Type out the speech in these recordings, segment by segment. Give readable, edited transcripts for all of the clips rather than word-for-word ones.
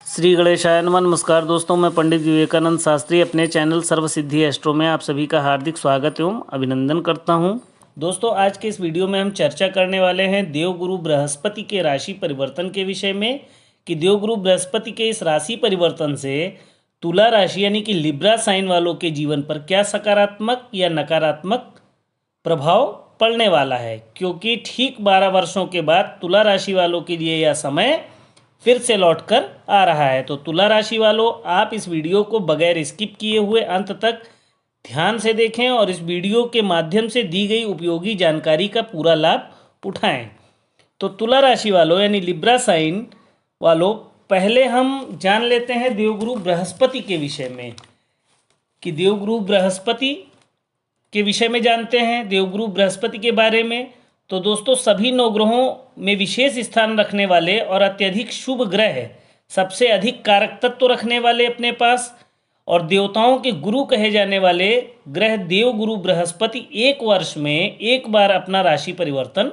श्री गणेशाय नमः। नमस्कार दोस्तों, मैं पंडित विवेकानंद शास्त्री अपने चैनल सर्वसिद्धि एस्ट्रो में आप सभी का हार्दिक स्वागत एवं अभिनंदन करता हूं। दोस्तों, आज के इस वीडियो में हम चर्चा करने वाले हैं देवगुरु बृहस्पति के राशि परिवर्तन के विषय में कि देवगुरु बृहस्पति के इस राशि परिवर्तन से तुला राशि यानी कि लिब्रा साइन वालों के जीवन पर क्या सकारात्मक या नकारात्मक प्रभाव पड़ने वाला है, क्योंकि ठीक 12 वर्षों के बाद तुला राशि वालों के लिए यह समय फिर से लौटकर आ रहा है। तो तुला राशि वालों, आप इस वीडियो को बगैर स्किप किए हुए अंत तक ध्यान से देखें और इस वीडियो के माध्यम से दी गई उपयोगी जानकारी का पूरा लाभ उठाएं। तो तुला राशि वालों यानी लिब्रा साइन वालों, पहले हम जान लेते हैं देवगुरु बृहस्पति के विषय में कि देवगुरु बृहस्पति के विषय में जानते हैं देवगुरु बृहस्पति के बारे में। तो दोस्तों, सभी 9 ग्रहों में विशेष स्थान रखने वाले और अत्यधिक शुभ ग्रह, सबसे अधिक कारक तत्व रखने वाले अपने पास और देवताओं के गुरु कहे जाने वाले ग्रह देवगुरु बृहस्पति एक वर्ष में एक बार अपना राशि परिवर्तन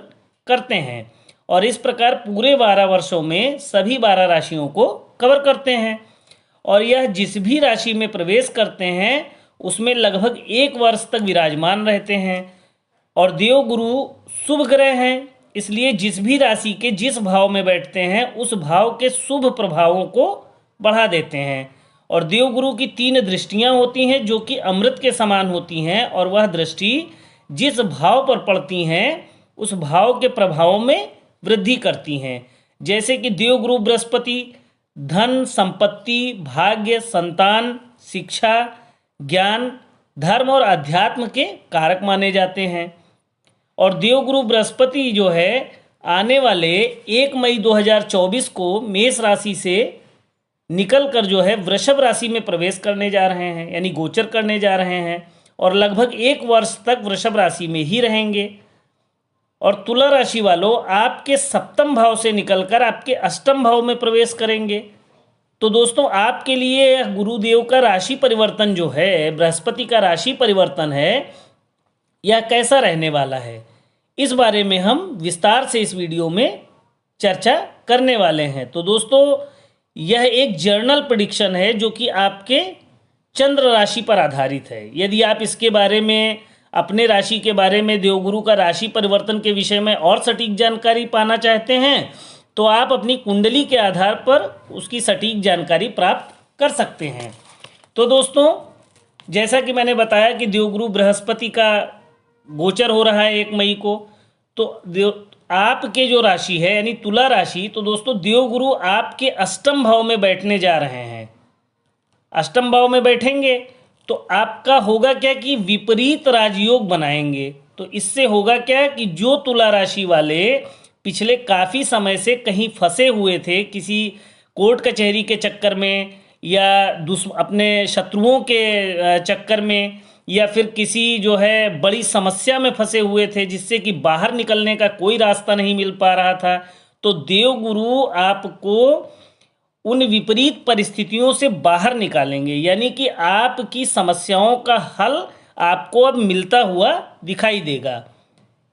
करते हैं और इस प्रकार पूरे 12 वर्षों में सभी 12 राशियों को कवर करते हैं। और यह जिस भी राशि में प्रवेश करते हैं उसमें लगभग 1 वर्ष तक विराजमान रहते हैं। और देवगुरु शुभ ग्रह हैं, इसलिए जिस भी राशि के जिस भाव में बैठते हैं उस भाव के शुभ प्रभावों को बढ़ा देते हैं। और देवगुरु की 3 दृष्टियां होती हैं जो कि अमृत के समान होती हैं और वह दृष्टि जिस भाव पर पड़ती हैं उस भाव के प्रभावों में वृद्धि करती हैं। जैसे कि देवगुरु बृहस्पति धन, संपत्ति, भाग्य, संतान, शिक्षा, ज्ञान, धर्म और अध्यात्म के कारक माने जाते हैं। और देवगुरु बृहस्पति जो है आने वाले 1 मई 2024 को मेष राशि से निकल कर जो है वृषभ राशि में प्रवेश करने जा रहे हैं, यानी गोचर करने जा रहे हैं और लगभग 1 वर्ष तक वृषभ राशि में ही रहेंगे। और तुला राशि वालों, आपके 7वें भाव से निकलकर आपके 8वें भाव में प्रवेश करेंगे। तो दोस्तों, आपके लिए गुरुदेव का राशि परिवर्तन जो है, बृहस्पति का राशि परिवर्तन है, यह कैसा रहने वाला है, इस बारे में हम विस्तार से इस वीडियो में चर्चा करने वाले हैं। तो दोस्तों, यह एक जर्नल प्रेडिक्शन है जो कि आपके चंद्र राशि पर आधारित है। यदि आप इसके बारे में, अपने राशि के बारे में, देवगुरु का राशि परिवर्तन के विषय में और सटीक जानकारी पाना चाहते हैं तो आप अपनी कुंडली के आधार पर उसकी सटीक जानकारी प्राप्त कर सकते हैं। तो दोस्तों, जैसा कि मैंने बताया कि देवगुरु बृहस्पति का गोचर हो रहा है 1 मई को, तो आपके जो राशि है यानी तुला राशि, तो दोस्तों देवगुरु आपके 8वें भाव में बैठने जा रहे हैं। 8वें भाव में बैठेंगे तो आपका होगा क्या कि विपरीत राजयोग बनाएंगे। तो इससे होगा क्या कि जो तुला राशि वाले पिछले काफ़ी समय से कहीं फंसे हुए थे, किसी कोर्ट कचहरी के चक्कर में या अपने शत्रुओं के चक्कर में, या फिर किसी जो है बड़ी समस्या में फंसे हुए थे जिससे कि बाहर निकलने का कोई रास्ता नहीं मिल पा रहा था, तो देवगुरु आपको उन विपरीत परिस्थितियों से बाहर निकालेंगे। यानी कि आपकी समस्याओं का हल आपको अब मिलता हुआ दिखाई देगा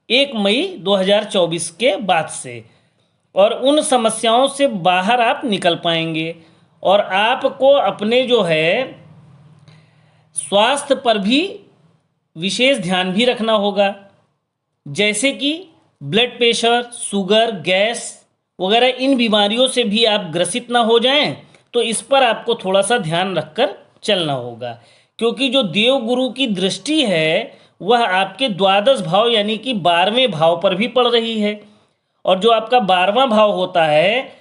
1 मई 2024 के बाद से, और उन समस्याओं से बाहर आप निकल पाएंगे। और आपको अपने जो है स्वास्थ्य पर भी विशेष ध्यान भी रखना होगा, जैसे कि ब्लड प्रेशर, शुगर, गैस वगैरह इन बीमारियों से भी आप ग्रसित ना हो जाएं। तो इस पर आपको थोड़ा सा ध्यान रखकर चलना होगा, क्योंकि जो देवगुरु की दृष्टि है वह आपके द्वादश भाव यानी कि 12वें भाव पर भी पड़ रही है। और जो आपका 12वां भाव होता है,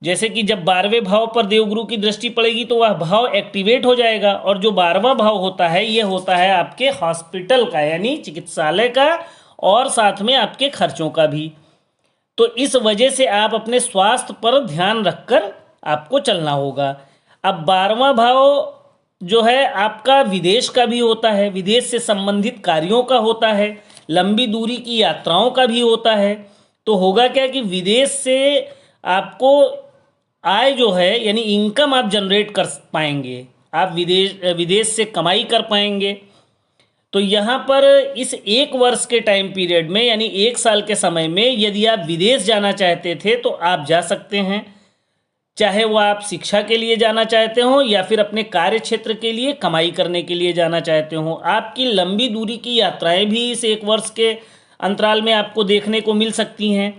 जैसे कि जब 12वें भाव पर देवगुरु की दृष्टि पड़ेगी तो वह भाव एक्टिवेट हो जाएगा। और जो 12वां भाव होता है ये होता है आपके हॉस्पिटल का यानी चिकित्सालय का और साथ में आपके खर्चों का भी। तो इस वजह से आप अपने स्वास्थ्य पर ध्यान रखकर आपको चलना होगा। अब 12वां भाव जो है आपका विदेश का भी होता है, विदेश से संबंधित कार्यों का होता है, लंबी दूरी की यात्राओं का भी होता है। तो होगा क्या कि विदेश से आपको आय जो है यानी इनकम आप जनरेट कर पाएंगे, आप विदेश से कमाई कर पाएंगे। तो यहाँ पर इस 1 वर्ष के टाइम पीरियड में यानी 1 साल के समय में यदि आप विदेश जाना चाहते थे तो आप जा सकते हैं। चाहे वो आप शिक्षा के लिए जाना चाहते हो या फिर अपने कार्य क्षेत्र के लिए कमाई करने के लिए जाना चाहते हो। आपकी लंबी दूरी की यात्राएं भी इस 1 वर्ष के अंतराल में आपको देखने को मिल सकती हैं।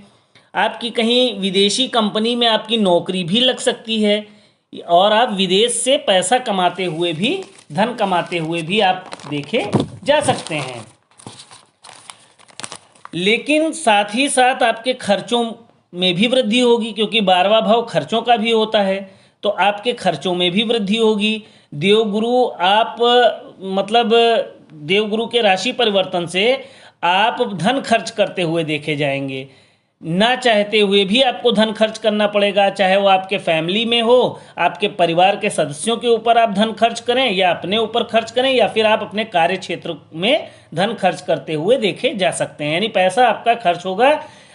आपकी कहीं विदेशी कंपनी में आपकी नौकरी भी लग सकती है और आप विदेश से पैसा कमाते हुए भी, धन कमाते हुए भी आप देखे जा सकते हैं। लेकिन साथ ही साथ आपके खर्चों में भी वृद्धि होगी, क्योंकि 12वां भाव खर्चों का भी होता है, तो आपके खर्चों में भी वृद्धि होगी। देवगुरु आप मतलब देवगुरु के राशि परिवर्तन से आप धन खर्च करते हुए देखे जाएंगे। ना चाहते हुए भी आपको धन खर्च करना पड़ेगा, चाहे वो आपके फैमिली में हो, आपके परिवार के सदस्यों के ऊपर आप धन खर्च करें या अपने ऊपर खर्च करें या फिर आप अपने कार्य क्षेत्र में धन खर्च करते हुए देखे जा सकते हैं। यानी पैसा आपका खर्च होगा,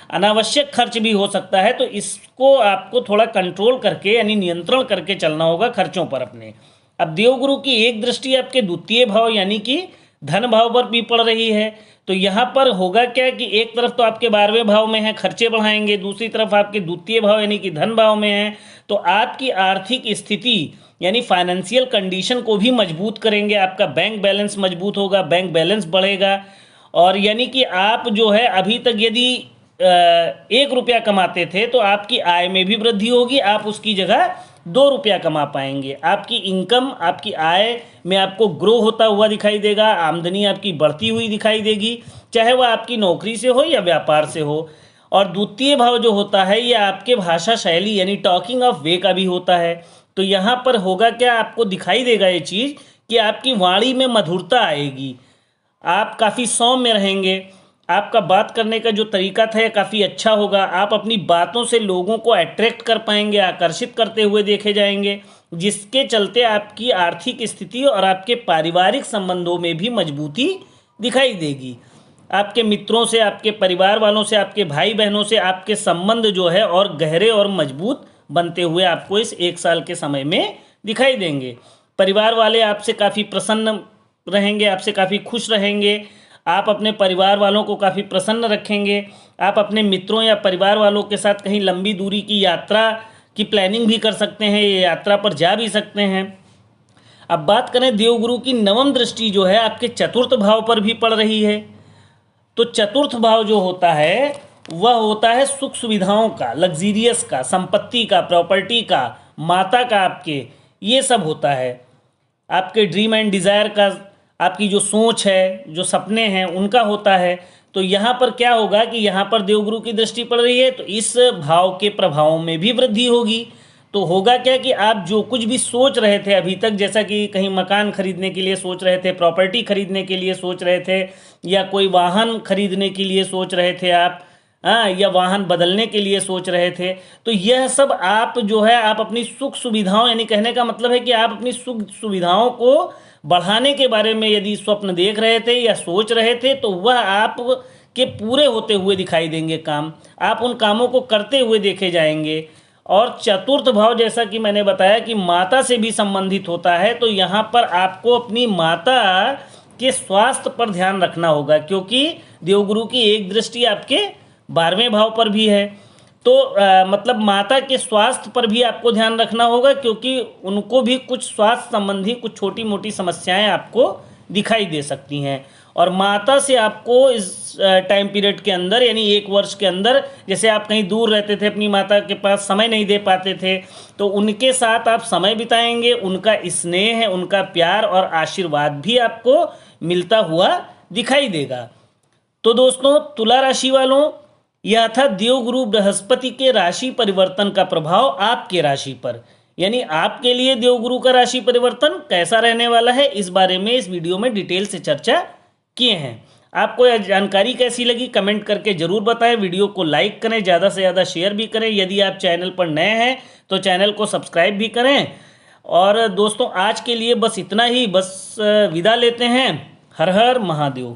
अनावश्यक खर्च भी हो सकता है, तो इसको आपको थोड़ा कंट्रोल करके यानी नियंत्रण करके चलना होगा खर्चों पर अपने। अब देवगुरु की एक दृष्टि आपके द्वितीय भाव यानी कि धन भाव पर भी पड़ रही है, तो यहाँ पर होगा क्या कि एक तरफ तो आपके 12वें भाव में है, खर्चे बढ़ाएंगे, दूसरी तरफ आपके द्वितीय भाव यानी कि धन भाव में है, तो आपकी आर्थिक स्थिति यानी फाइनेंशियल कंडीशन को भी मजबूत करेंगे। आपका बैंक बैलेंस मजबूत होगा, बैंक बैलेंस बढ़ेगा, और यानी कि आप जो है अभी तक यदि 1 रुपया कमाते थे तो आपकी आय में भी वृद्धि होगी, आप उसकी जगह 2 रुपया कमा पाएंगे। आपकी इनकम, आपकी आय में आपको ग्रो होता हुआ दिखाई देगा, आमदनी आपकी बढ़ती हुई दिखाई देगी, चाहे वह आपकी नौकरी से हो या व्यापार से हो। और द्वितीय भाव जो होता है ये आपके भाषा शैली यानी टॉकिंग ऑफ वे का भी होता है। तो यहाँ पर होगा क्या, आपको दिखाई देगा ये चीज़ कि आपकी वाणी में मधुरता आएगी, आप काफ़ी सौम्य रहेंगे, आपका बात करने का जो तरीका था ये काफ़ी अच्छा होगा, आप अपनी बातों से लोगों को अट्रैक्ट कर पाएंगे, आकर्षित करते हुए देखे जाएंगे, जिसके चलते आपकी आर्थिक स्थिति और आपके पारिवारिक संबंधों में भी मजबूती दिखाई देगी। आपके मित्रों से, आपके परिवार वालों से, आपके भाई बहनों से आपके संबंध जो है और गहरे और मजबूत बनते हुए आपको इस 1 साल के समय में दिखाई देंगे। परिवार वाले आपसे काफ़ी प्रसन्न रहेंगे, आपसे काफ़ी खुश रहेंगे, आप अपने परिवार वालों को काफ़ी प्रसन्न रखेंगे। आप अपने मित्रों या परिवार वालों के साथ कहीं लंबी दूरी की यात्रा की प्लानिंग भी कर सकते हैं, ये यात्रा पर जा भी सकते हैं। अब बात करें देवगुरु की 9वीं दृष्टि जो है आपके 4th भाव पर भी पड़ रही है। तो 4th भाव जो होता है वह होता है सुख सुविधाओं का, लग्जीरियस का, संपत्ति का, प्रॉपर्टी का, माता का, आपके ये सब होता है, आपके ड्रीम एंड डिज़ायर का, आपकी जो सोच है, जो सपने हैं उनका होता है। तो यहाँ पर क्या होगा कि यहाँ पर देवगुरु की दृष्टि पड़ रही है तो इस भाव के प्रभावों में भी वृद्धि होगी। तो होगा क्या कि आप जो कुछ भी सोच रहे थे अभी तक, जैसा कि कहीं मकान खरीदने के लिए सोच रहे थे, प्रॉपर्टी खरीदने के लिए सोच रहे थे, या कोई वाहन खरीदने के लिए सोच रहे थे आप, या वाहन बदलने के लिए सोच रहे थे, तो यह सब आप जो है आप अपनी सुख सुविधाओं यानी कहने का मतलब है कि आप अपनी सुख सुविधाओं को बढ़ाने के बारे में यदि स्वप्न देख रहे थे या सोच रहे थे तो वह आप के पूरे होते हुए दिखाई देंगे काम, आप उन कामों को करते हुए देखे जाएंगे। और 4th भाव जैसा कि मैंने बताया कि माता से भी संबंधित होता है, तो यहाँ पर आपको अपनी माता के स्वास्थ्य पर ध्यान रखना होगा, क्योंकि देवगुरु की एक दृष्टि आपके 12वें भाव पर भी है। तो मतलब माता के स्वास्थ्य पर भी आपको ध्यान रखना होगा, क्योंकि उनको भी कुछ स्वास्थ्य संबंधी कुछ छोटी मोटी समस्याएं आपको दिखाई दे सकती हैं। और माता से आपको इस टाइम पीरियड के अंदर यानी 1 वर्ष के अंदर, जैसे आप कहीं दूर रहते थे, अपनी माता के पास समय नहीं दे पाते थे, तो उनके साथ आप समय बिताएंगे, उनका स्नेह है, उनका प्यार और आशीर्वाद भी आपको मिलता हुआ दिखाई देगा। तो दोस्तों, तुला राशि वालों, यह था देवगुरु बृहस्पति के राशि परिवर्तन का प्रभाव आपके राशि पर। यानी आपके लिए देवगुरु का राशि परिवर्तन कैसा रहने वाला है, इस बारे में इस वीडियो में डिटेल से चर्चा किए हैं। आपको यह जानकारी कैसी लगी कमेंट करके ज़रूर बताएं। वीडियो को लाइक करें, ज़्यादा से ज़्यादा शेयर भी करें। यदि आप चैनल पर नए हैं तो चैनल को सब्सक्राइब भी करें। और दोस्तों, आज के लिए बस इतना ही, बस विदा लेते हैं। हर हर महादेव।